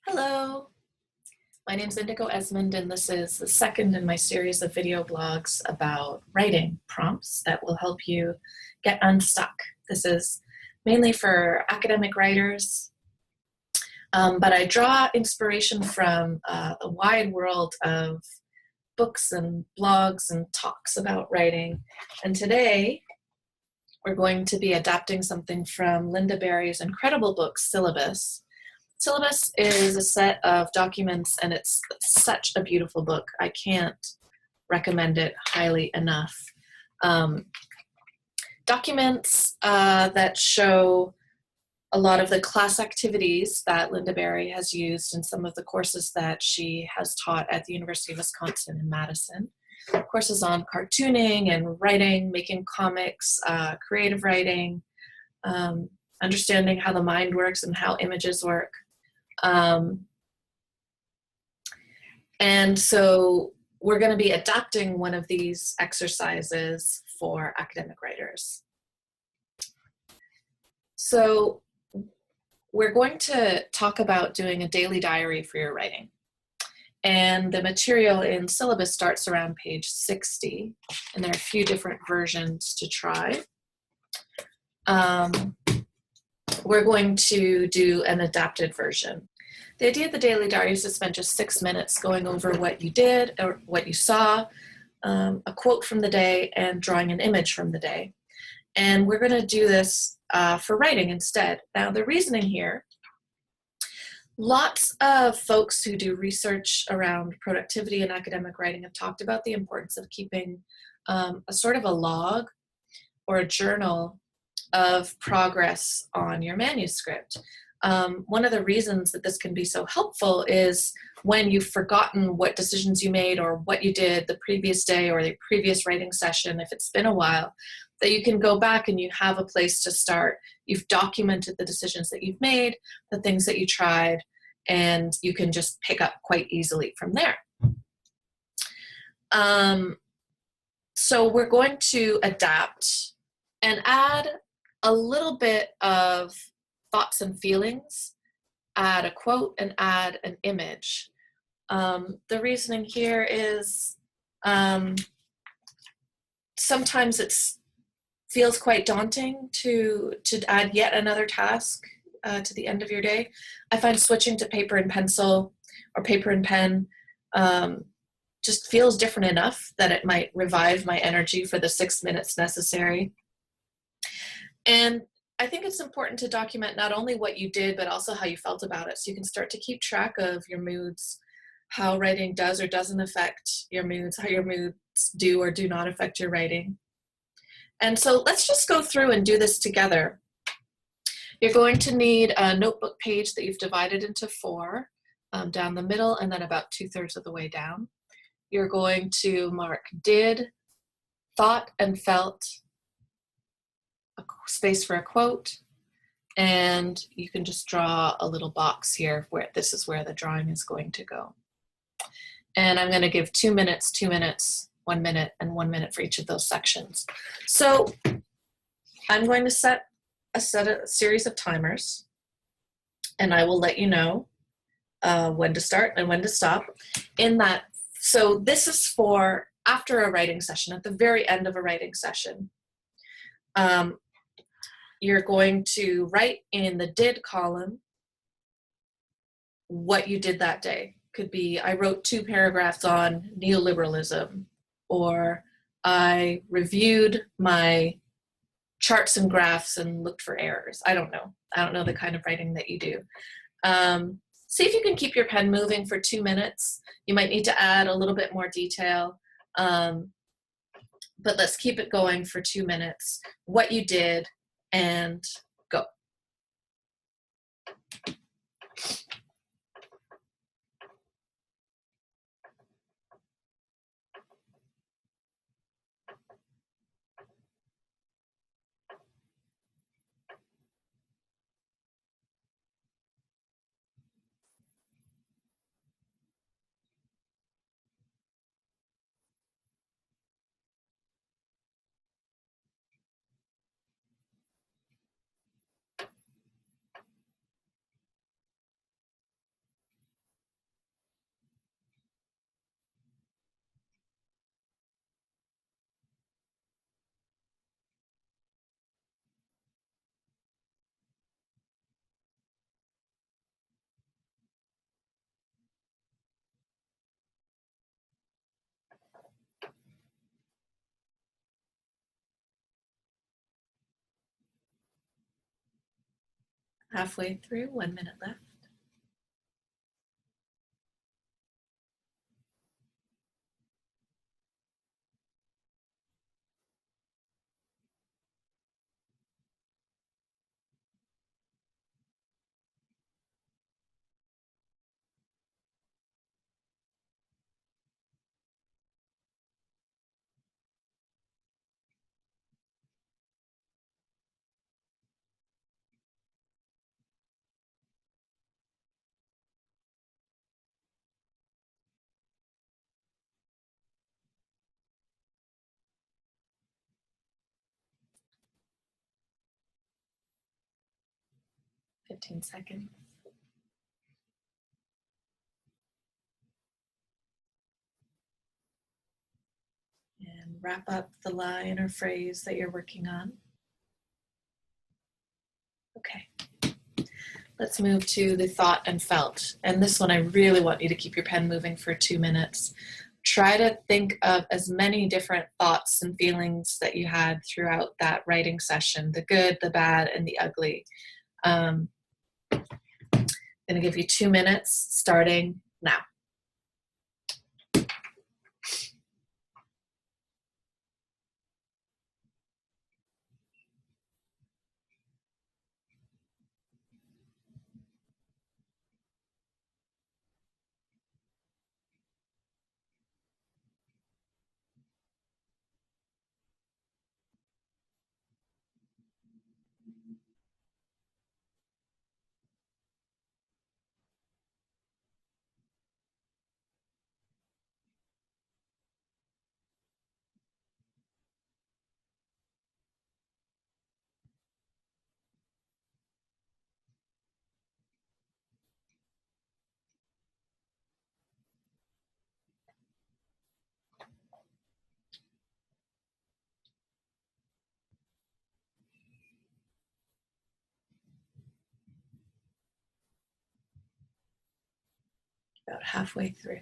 Hello, my name is Indigo Esmond, and this is the second in my series of video blogs about writing prompts that will help you get unstuck. This is mainly for academic writers, but I draw inspiration from the wide world of books and blogs and talks about writing. And today, we're going to be adapting something from Lynda Barry's incredible book, Syllabus. Syllabus is a set of documents, and it's such a beautiful book. I can't recommend it highly enough. Documents that show a lot of the class activities that Lynda Barry has used in some of the courses that she has taught at the University of Wisconsin in Madison. Courses on cartooning and writing, making comics, creative writing, understanding how the mind works and how images work. And so we're going to be adapting one of these exercises for academic writers. So we're going to talk about doing a daily diary for your writing. And the material in Syllabus starts around page 60, and there are a few different versions to try. We're going to do an adapted version. The idea of the daily diary is to spend just 6 minutes going over what you did or what you saw, a quote from the day, and drawing an image from the day. And we're going to do this for writing instead. Now, the reasoning here, lots of folks who do research around productivity in academic writing have talked about the importance of keeping a sort of a log or a journal of progress on your manuscript. One of the reasons that this can be so helpful is when you've forgotten what decisions you made or what you did the previous day or the previous writing session, if it's been a while, that you can go back and you have a place to start. You've documented the decisions that you've made, the things that you tried, and you can just pick up quite easily from there. So we're going to adapt and add a little bit of thoughts and feelings, add a quote, and add an image. The reasoning here is sometimes it feels quite daunting to add yet another task to the end of your day. I find switching to paper and pencil or paper and pen just feels different enough that it might revive my energy for the 6 minutes necessary. And I think it's important to document not only what you did, but also how you felt about it. So you can start to keep track of your moods, how writing does or doesn't affect your moods, how your moods do or do not affect your writing. And so let's just go through and do this together. You're going to need a notebook page that you've divided into 4 down the middle and then about 2/3 of the way down. You're going to mark did, thought, and felt, a space for a quote, and you can just draw a little box here where this is where the drawing is going to go. And I'm going to give 2 minutes, 2 minutes, 1 minute, and 1 minute for each of those sections. So I'm going to set a series of timers, and I will let you know when to start and when to stop. So this is for after a writing session, at the very end of a writing session. You're going to write in the did column what you did that day. Could be, I wrote 2 paragraphs on neoliberalism, or I reviewed my charts and graphs and looked for errors. I don't know. I don't know the kind of writing that you do. See if you can keep your pen moving for 2 minutes. You might need to add a little bit more detail, but let's keep it going for 2 minutes. What you did, and go. Halfway through, 1 minute left. $15. And wrap up the line or phrase that you're working on. Okay. Let's move to the thought and felt. And this one, I really want you to keep your pen moving for 2 minutes. Try to think of as many different thoughts and feelings that you had throughout that writing session, the good, the bad, and the ugly. I'm going to give you 2 minutes starting now. About halfway through.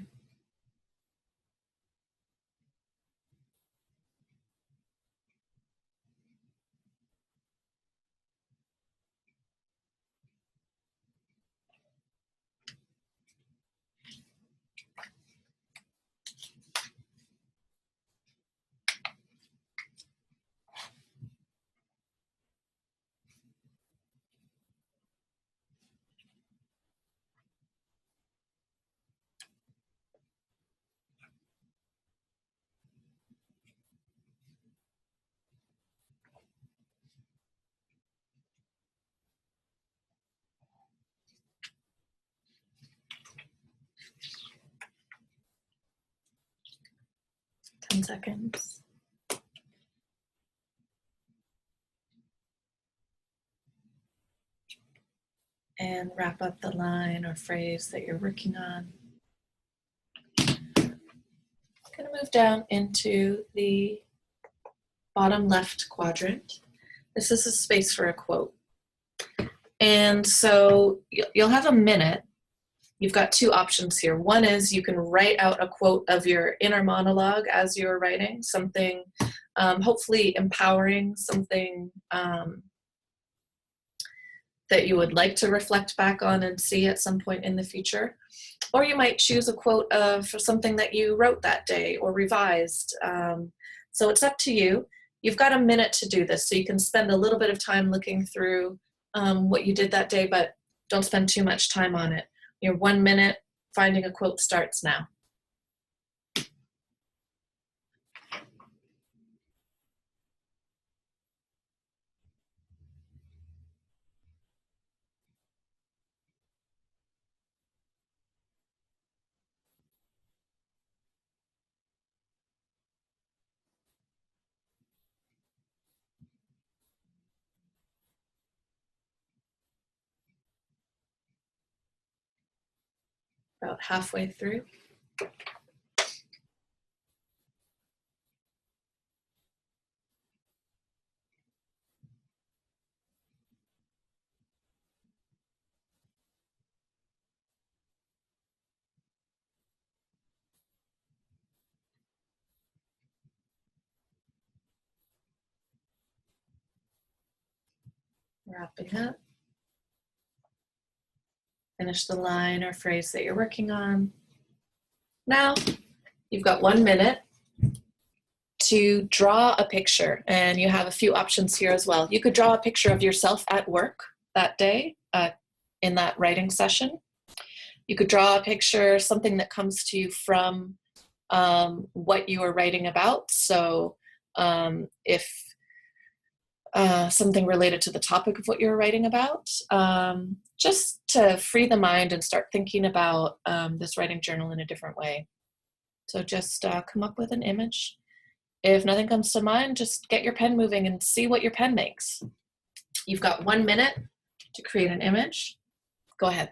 Seconds. And wrap up the line or phrase that you're working on. I'm going to move down into the bottom left quadrant. This is a space for a quote. And so you'll have a minute. You've got 2 options here. One is you can write out a quote of your inner monologue as you're writing, something hopefully empowering, something that you would like to reflect back on and see at some point in the future. Or you might choose a quote of something that you wrote that day or revised. So it's up to you. You've got a minute to do this, so you can spend a little bit of time looking through what you did that day, but don't spend too much time on it. Your 1 minute finding a quote starts now. About halfway through. Wrapping up. Finish the line or phrase that you're working on. Now, you've got 1 minute to draw a picture, and you have a few options here as well. You could draw a picture of yourself at work that day in that writing session. You could draw a picture, something that comes to you from what you are writing about. So if something related to the topic of what you're writing about, just to free the mind and start thinking about this writing journal in a different way. So just come up with an image. If nothing comes to mind, just get your pen moving and see what your pen makes. You've got 1 minute to create an image. Go ahead.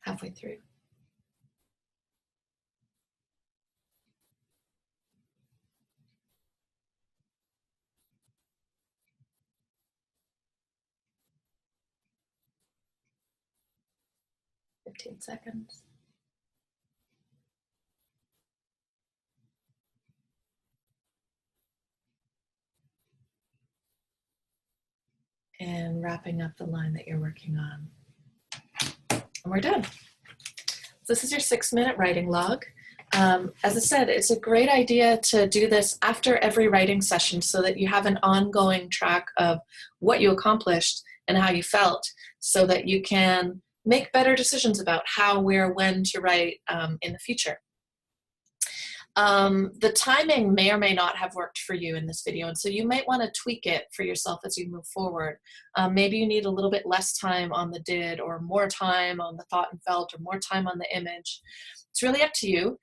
Halfway through. Fifteen seconds. And wrapping up the line that you're working on. And we're done. So this is your 6-minute writing log. As I said, it's a great idea to do this after every writing session so that you have an ongoing track of what you accomplished and how you felt, so that you can make better decisions about how, where, when to write in the future. The timing may or may not have worked for you in this video, and so you might want to tweak it for yourself as you move forward. Maybe you need a little bit less time on the did, or more time on the thought and felt, or more time on the image. It's really up to you.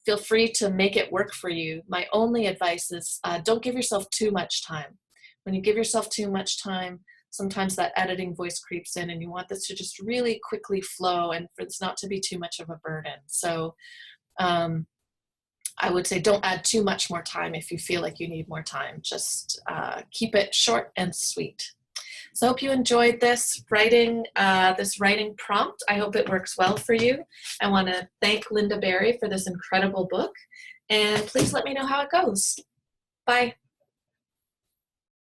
Feel free to make it work for you. My only advice is don't give yourself too much time. When you give yourself too much time, sometimes that editing voice creeps in, and you want this to just really quickly flow and for this not to be too much of a burden. So I would say don't add too much more time if you feel like you need more time. Just keep it short and sweet. So I hope you enjoyed this writing prompt. I hope it works well for you. I want to thank Lynda Barry for this incredible book, and please let me know how it goes. Bye.